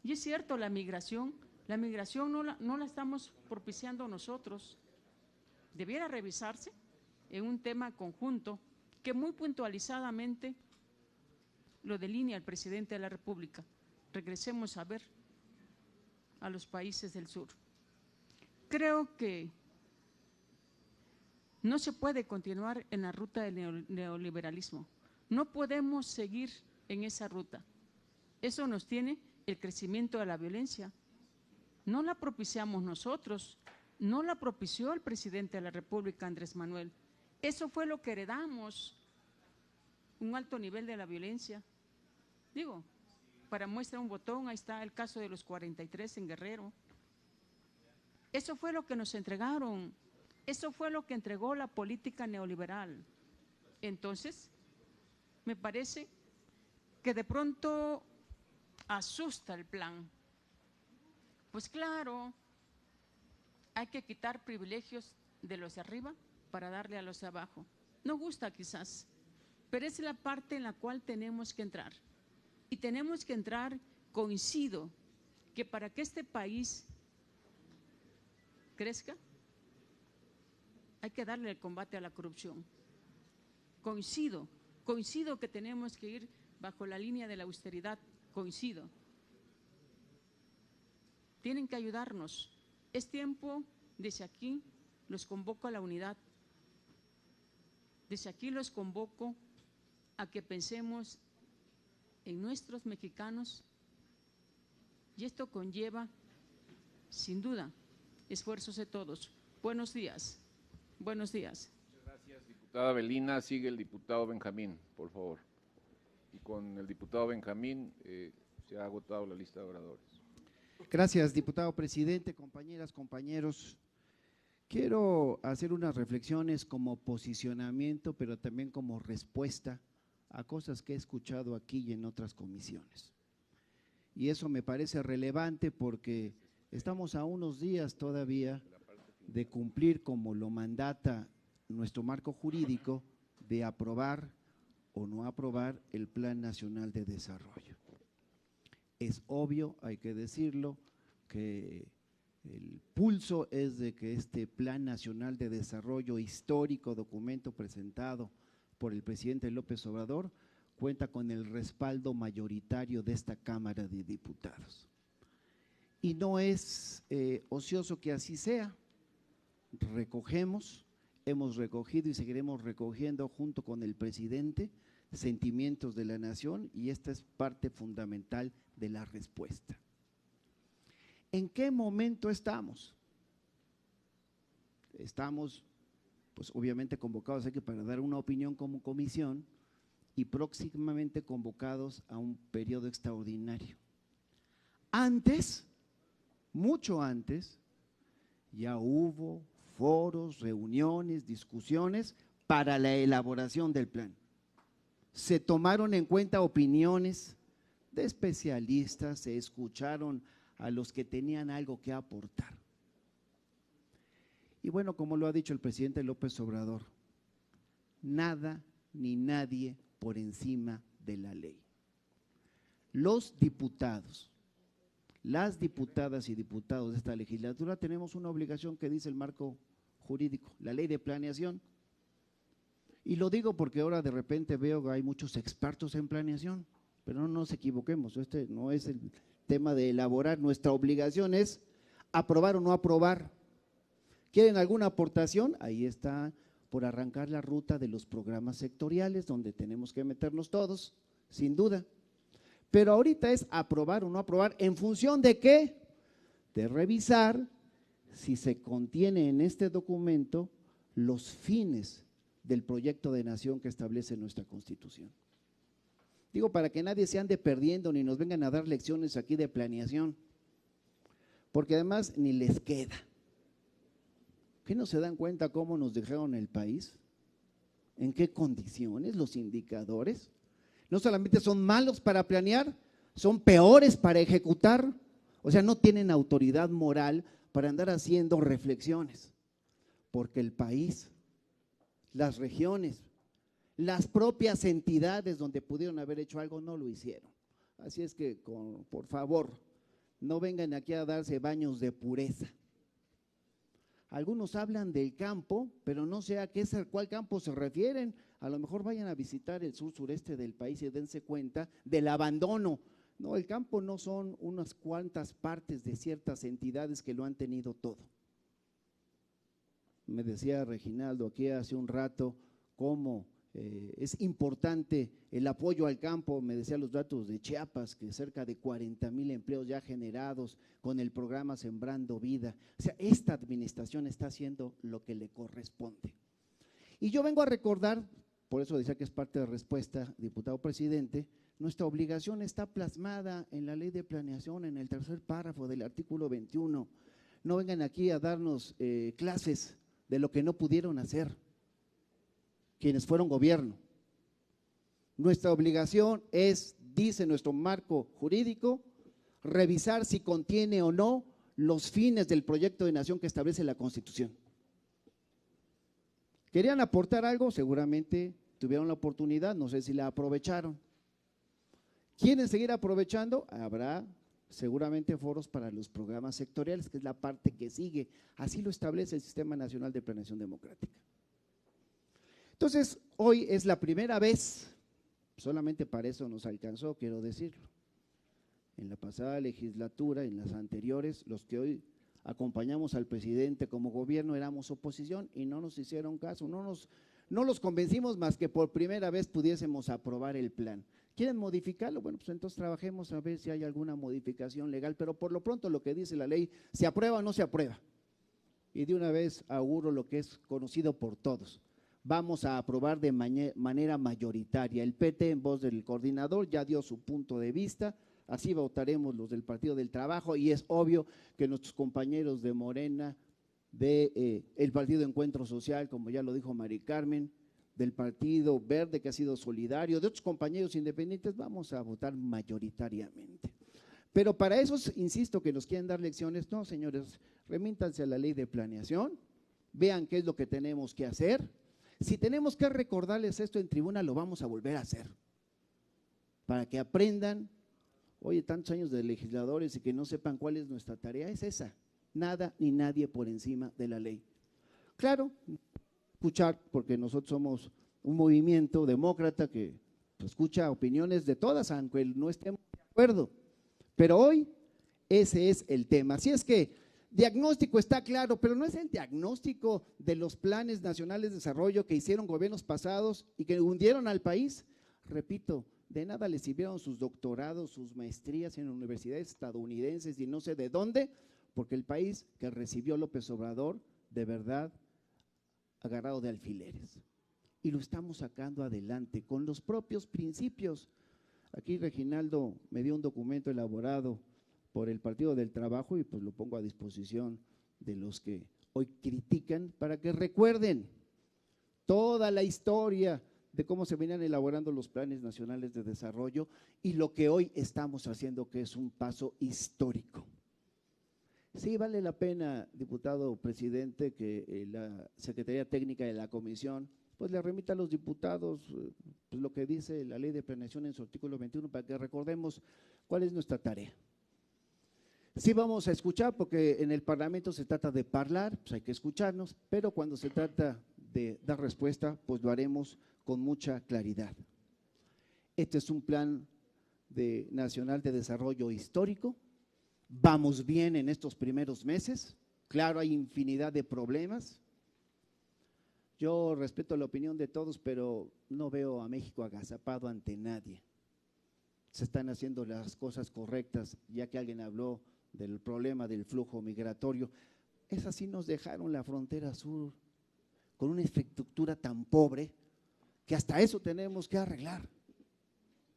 Y es cierto, la migración no la estamos propiciando nosotros. Debiera revisarse en un tema conjunto que muy puntualizadamente lo delinea el presidente de la República. Regresemos a ver a los países del sur. Creo que no se puede continuar en la ruta del neoliberalismo. No podemos seguir en esa ruta. Eso nos tiene el crecimiento de la violencia. No la propiciamos nosotros, no la propició el presidente de la República, Andrés Manuel. Eso fue lo que heredamos, un alto nivel de la violencia. Digo, para muestra un botón, ahí está el caso de los 43 en Guerrero. Eso fue lo que nos entregaron, eso fue lo que entregó la política neoliberal. Entonces, me parece que de pronto asusta el plan. Pues claro, hay que quitar privilegios de los de arriba para darle a los de abajo. No gusta quizás, pero es la parte en la cual tenemos que entrar. Y tenemos que entrar, coincido, que para que este país crezca, hay que darle el combate a la corrupción. Coincido que tenemos que ir bajo la línea de la austeridad, coincido. Tienen que ayudarnos. Es tiempo, desde aquí, los convoco a la unidad. Desde aquí los convoco a que pensemos en nuestros mexicanos y esto conlleva, sin duda, esfuerzos de todos. Buenos días. Buenos días. Muchas gracias, diputada Belina. Sigue el diputado Benjamín, por favor. Y con el diputado Benjamín se ha agotado la lista de oradores. Gracias, diputado presidente, compañeras, compañeros. Quiero hacer unas reflexiones como posicionamiento, pero también como respuesta a cosas que he escuchado aquí y en otras comisiones. Y eso me parece relevante porque estamos a unos días todavía de cumplir como lo mandata nuestro marco jurídico de aprobar o no aprobar el Plan Nacional de Desarrollo. Es obvio, hay que decirlo, que el pulso es de que este Plan Nacional de Desarrollo, histórico documento presentado por el presidente López Obrador, cuenta con el respaldo mayoritario de esta Cámara de Diputados. Y no es ocioso que así sea, recogemos, hemos recogido y seguiremos recogiendo junto con el presidente sentimientos de la nación y esta es parte fundamental de la respuesta. ¿En qué momento estamos? Estamos, pues obviamente convocados aquí para dar una opinión como comisión y próximamente convocados a un periodo extraordinario. Antes, mucho antes, ya hubo foros, reuniones, discusiones para la elaboración del plan. Se tomaron en cuenta opiniones de especialistas, se escucharon a los que tenían algo que aportar. Y bueno, como lo ha dicho el presidente López Obrador, nada ni nadie por encima de la ley. Los diputados, las diputadas y diputados de esta legislatura tenemos una obligación que dice el marco jurídico, la ley de planeación. Y lo digo porque ahora de repente veo que hay muchos expertos en planeación, pero no nos equivoquemos, este no es el tema de elaborar, nuestra obligación es aprobar o no aprobar. ¿Quieren alguna aportación? Ahí está por arrancar la ruta de los programas sectoriales donde tenemos que meternos todos, sin duda. Pero ahorita es aprobar o no aprobar, ¿en función de qué? De revisar si se contiene en este documento los fines del proyecto de nación que establece nuestra Constitución. Digo, para que nadie se ande perdiendo ni nos vengan a dar lecciones aquí de planeación, porque además ni les queda. ¿Qué no se dan cuenta cómo nos dejaron el país? ¿En qué condiciones? Los indicadores no solamente son malos para planear, son peores para ejecutar, o sea, no tienen autoridad moral para andar haciendo reflexiones, porque el país, las regiones, las propias entidades donde pudieron haber hecho algo no lo hicieron. Así es que, por favor, no vengan aquí a darse baños de pureza. Algunos hablan del campo, pero no sé a cuál campo se refieren. A lo mejor vayan a visitar el sur-sureste del país y dense cuenta del abandono. No, el campo no son unas cuantas partes de ciertas entidades que lo han tenido todo. Me decía Reginaldo aquí hace un rato cómo es importante el apoyo al campo, me decía los datos de Chiapas, que cerca de 40,000 empleos ya generados con el programa Sembrando Vida. O sea, esta administración está haciendo lo que le corresponde. Y yo vengo a recordar, por eso decía que es parte de respuesta, diputado presidente, nuestra obligación está plasmada en la ley de planeación, en el tercer párrafo del artículo 21. No vengan aquí a darnos clases de lo que no pudieron hacer quienes fueron gobierno. Nuestra obligación es, dice nuestro marco jurídico, revisar si contiene o no los fines del proyecto de nación que establece la Constitución. ¿Querían aportar algo? Seguramente tuvieron la oportunidad, no sé si la aprovecharon. ¿Quieren seguir aprovechando? Habrá seguramente foros para los programas sectoriales, que es la parte que sigue. Así lo establece el Sistema Nacional de Planeación Democrática. Entonces, hoy es la primera vez, solamente para eso nos alcanzó, quiero decirlo. En la pasada legislatura, en las anteriores, los que hoy acompañamos al presidente como gobierno éramos oposición y no nos hicieron caso, no los convencimos más que por primera vez pudiésemos aprobar el plan. ¿Quieren modificarlo? Bueno, pues entonces trabajemos a ver si hay alguna modificación legal, pero por lo pronto lo que dice la ley, ¿se aprueba o no se aprueba? Y de una vez auguro lo que es conocido por todos. Vamos a aprobar de manera mayoritaria. El PT, en voz del coordinador, ya dio su punto de vista, así votaremos los del Partido del Trabajo y es obvio que nuestros compañeros de Morena, el Partido Encuentro Social, como ya lo dijo Mari Carmen, del Partido Verde, que ha sido solidario, de otros compañeros independientes, vamos a votar mayoritariamente. Pero para esos, insisto, que nos quieren dar lecciones, no, señores, remítanse a la ley de planeación, vean qué es lo que tenemos que hacer. Si tenemos que recordarles esto en tribuna, lo vamos a volver a hacer, para que aprendan. Oye, tantos años de legisladores y que no sepan cuál es nuestra tarea, es esa, nada ni nadie por encima de la ley. Claro, escuchar, porque nosotros somos un movimiento demócrata que escucha opiniones de todas, aunque no estemos de acuerdo, pero hoy ese es el tema. Así es que Diagnóstico está claro, pero no es el diagnóstico de los planes nacionales de desarrollo que hicieron gobiernos pasados y que hundieron al país. Repito, de nada les sirvieron sus doctorados, sus maestrías en universidades estadounidenses y no sé de dónde, porque el país que recibió López Obrador, de verdad, agarrado de alfileres. Y lo estamos sacando adelante con los propios principios. Aquí Reginaldo me dio un documento elaborado por el Partido del Trabajo y pues lo pongo a disposición de los que hoy critican para que recuerden toda la historia de cómo se venían elaborando los planes nacionales de desarrollo y lo que hoy estamos haciendo, que es un paso histórico. Sí, vale la pena, diputado presidente, que la Secretaría Técnica de la Comisión pues le remita a los diputados pues, lo que dice la Ley de Planeación en su artículo 21 para que recordemos cuál es nuestra tarea. Sí vamos a escuchar, porque en el Parlamento se trata de hablar, pues hay que escucharnos, pero cuando se trata de dar respuesta, pues lo haremos con mucha claridad. Este es un plan nacional de desarrollo histórico, vamos bien en estos primeros meses, claro, hay infinidad de problemas. Yo respeto la opinión de todos, pero no veo a México agazapado ante nadie. Se están haciendo las cosas correctas, ya que alguien habló del problema del flujo migratorio. Es así, nos dejaron la frontera sur con una infraestructura tan pobre que hasta eso tenemos que arreglar.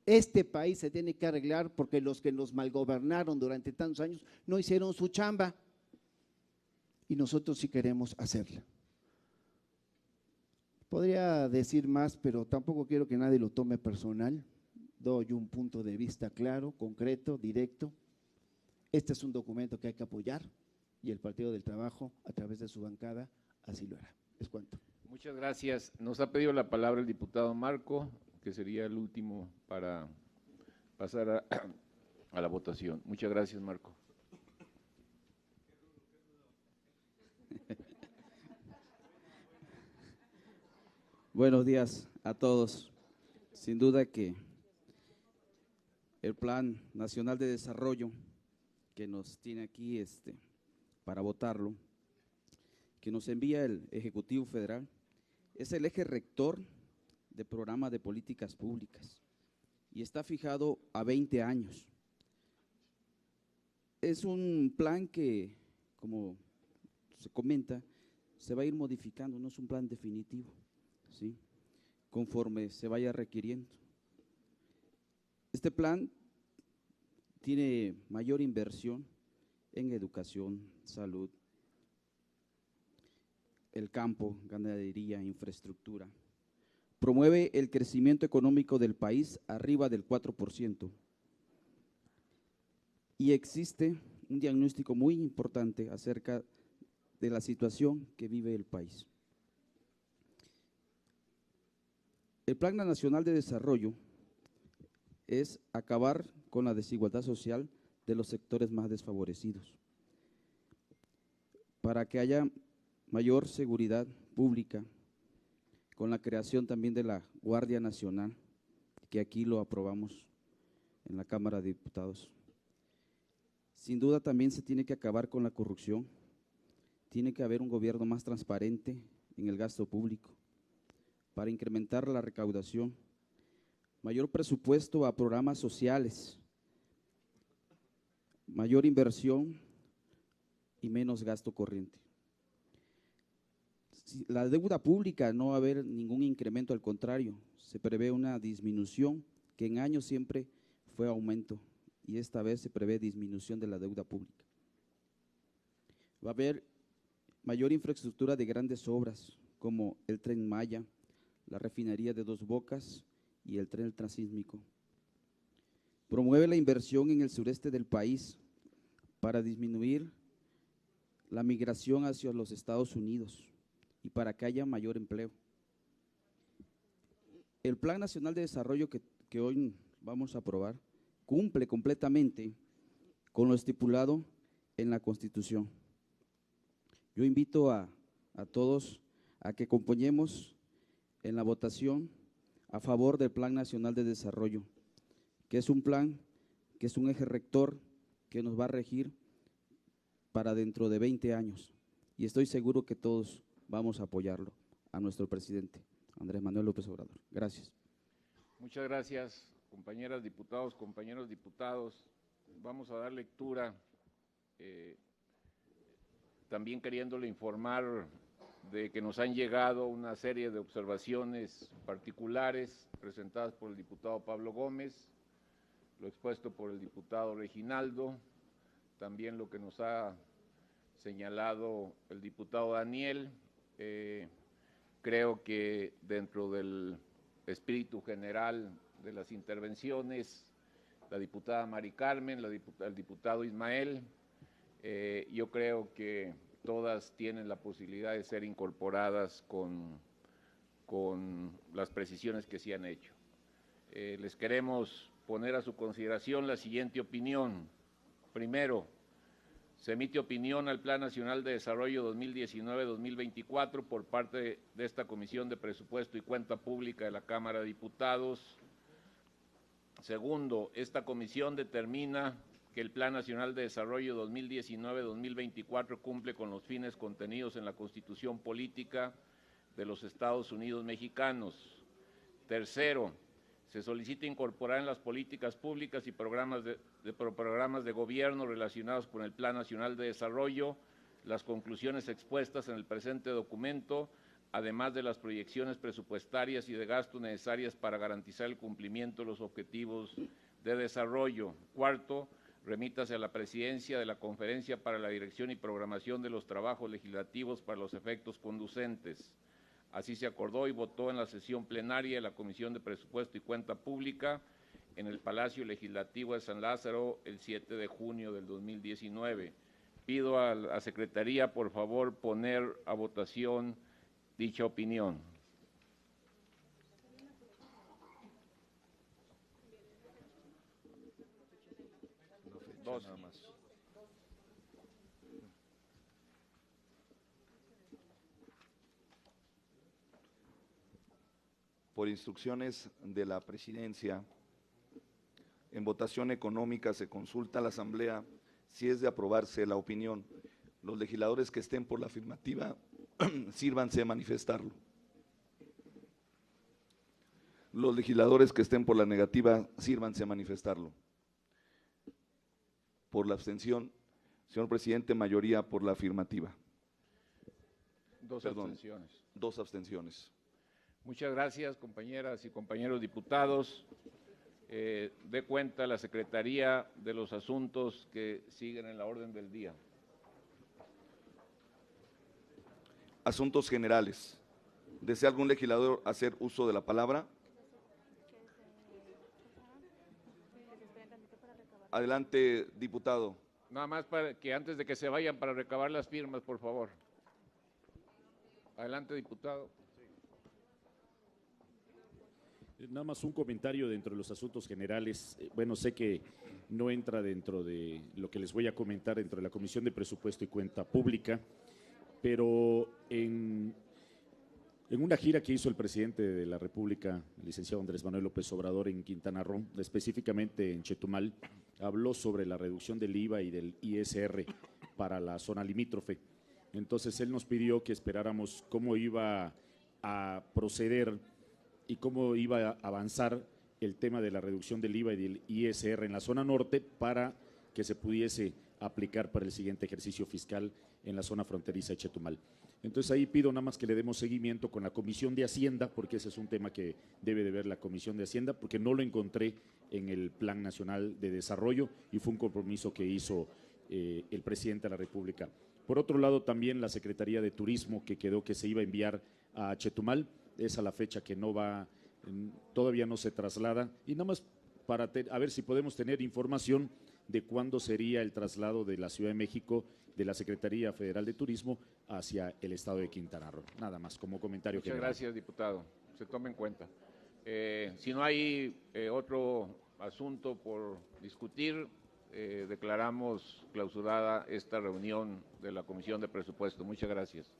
Este país se tiene que arreglar porque los que nos malgobernaron durante tantos años no hicieron su chamba y nosotros sí queremos hacerla. Podría decir más, pero tampoco quiero que nadie lo tome personal. Doy un punto de vista claro, concreto, directo. Este es un documento que hay que apoyar y el Partido del Trabajo, a través de su bancada, así lo hará. Es cuanto. Muchas gracias. Nos ha pedido la palabra el diputado Marco, que sería el último para pasar a la votación. Muchas gracias, Marco. Buenos días a todos. Sin duda que el Plan Nacional de Desarrollo que nos tiene aquí para votarlo, que nos envía el Ejecutivo Federal, es el eje rector de programa de políticas públicas y está fijado a 20 años. Es un plan que, como se comenta, se va a ir modificando, no es un plan definitivo, ¿sí?, conforme se vaya requiriendo. Este plan tiene mayor inversión en educación, salud, el campo, ganadería, infraestructura. Promueve el crecimiento económico del país arriba del 4%. Y existe un diagnóstico muy importante acerca de la situación que vive el país. El Plan Nacional de Desarrollo es acabar con la desigualdad social de los sectores más desfavorecidos, para que haya mayor seguridad pública, con la creación también de la Guardia Nacional, que aquí lo aprobamos en la Cámara de Diputados. Sin duda también se tiene que acabar con la corrupción, tiene que haber un gobierno más transparente en el gasto público, para incrementar la recaudación, mayor presupuesto a programas sociales, mayor inversión y menos gasto corriente. La deuda pública no va a haber ningún incremento, al contrario, se prevé una disminución que en años siempre fue aumento y esta vez se prevé disminución de la deuda pública. Va a haber mayor infraestructura de grandes obras como el Tren Maya, la refinería de Dos Bocas y el tren transísmico. Promueve la inversión en el sureste del país para disminuir la migración hacia los Estados Unidos y para que haya mayor empleo. El Plan Nacional de Desarrollo que hoy vamos a aprobar cumple completamente con lo estipulado en la Constitución. Yo invito a todos a que acompañemos en la votación a favor del Plan Nacional de Desarrollo, que es un plan, que es un eje rector que nos va a regir para dentro de 20 años. Y estoy seguro que todos vamos a apoyarlo, a nuestro presidente, Andrés Manuel López Obrador. Gracias. Muchas gracias, compañeras diputados, compañeros diputados. Vamos a dar lectura, también queriéndole informar de que nos han llegado una serie de observaciones particulares presentadas por el diputado Pablo Gómez, lo expuesto por el diputado Reginaldo, también lo que nos ha señalado el diputado Daniel. Creo que dentro del espíritu general de las intervenciones, la diputada Mari Carmen, el diputado Ismael, yo creo que todas tienen la posibilidad de ser incorporadas con las precisiones que se han hecho. Les queremos poner a su consideración la siguiente opinión. Primero, se emite opinión al Plan Nacional de Desarrollo 2019-2024 por parte de esta Comisión de Presupuesto y Cuenta Pública de la Cámara de Diputados. Segundo, esta comisión determina que el Plan Nacional de Desarrollo 2019-2024 cumple con los fines contenidos en la Constitución Política de los Estados Unidos Mexicanos. Tercero, se solicita incorporar en las políticas públicas y programas de gobierno relacionados con el Plan Nacional de Desarrollo las conclusiones expuestas en el presente documento, además de las proyecciones presupuestarias y de gasto necesarias para garantizar el cumplimiento de los objetivos de desarrollo. Cuarto, remítase a la Presidencia de la Conferencia para la Dirección y Programación de los Trabajos Legislativos para los efectos conducentes. Así se acordó y votó en la sesión plenaria de la Comisión de Presupuesto y Cuenta Pública en el Palacio Legislativo de San Lázaro el 7 de junio del 2019. Pido a la Secretaría, por favor, poner a votación dicha opinión. Dos nada más. Por instrucciones de la Presidencia, en votación económica se consulta a la Asamblea si es de aprobarse la opinión. Los legisladores que estén por la afirmativa, sírvanse a manifestarlo. Los legisladores que estén por la negativa, sírvanse a manifestarlo. Por la abstención, señor presidente, mayoría por la afirmativa. Dos abstenciones. Dos abstenciones. Muchas gracias, compañeras y compañeros diputados. Dé cuenta la Secretaría de los asuntos que siguen en la orden del día. Asuntos generales. ¿Desea algún legislador hacer uso de la palabra? Adelante, diputado. Nada más para que antes de que se vayan para recabar las firmas, por favor. Adelante, diputado. Nada más un comentario dentro de los asuntos generales. Bueno, sé que no entra dentro de lo que les voy a comentar dentro de la Comisión de Presupuesto y Cuenta Pública, pero en una gira que hizo el presidente de la República, el licenciado Andrés Manuel López Obrador, en Quintana Roo, específicamente en Chetumal, habló sobre la reducción del IVA y del ISR para la zona limítrofe. Entonces, él nos pidió que esperáramos cómo iba a proceder y cómo iba a avanzar el tema de la reducción del IVA y del ISR en la zona norte para que se pudiese aplicar para el siguiente ejercicio fiscal en la zona fronteriza de Chetumal. Entonces ahí pido nada más que le demos seguimiento con la Comisión de Hacienda, porque ese es un tema que debe de ver la Comisión de Hacienda, porque no lo encontré en el Plan Nacional de Desarrollo y fue un compromiso que hizo el presidente de la República. Por otro lado, también la Secretaría de Turismo, que quedó que se iba a enviar a Chetumal, es a la fecha que no va, todavía no se traslada, y nada más para a ver si podemos tener información de cuándo sería el traslado de la Ciudad de México, de la Secretaría Federal de Turismo hacia el estado de Quintana Roo. Nada más, como comentario general. Muchas gracias, diputado. Se tome en cuenta. Si no hay otro asunto por discutir, declaramos clausurada esta reunión de la Comisión de Presupuesto. Muchas gracias.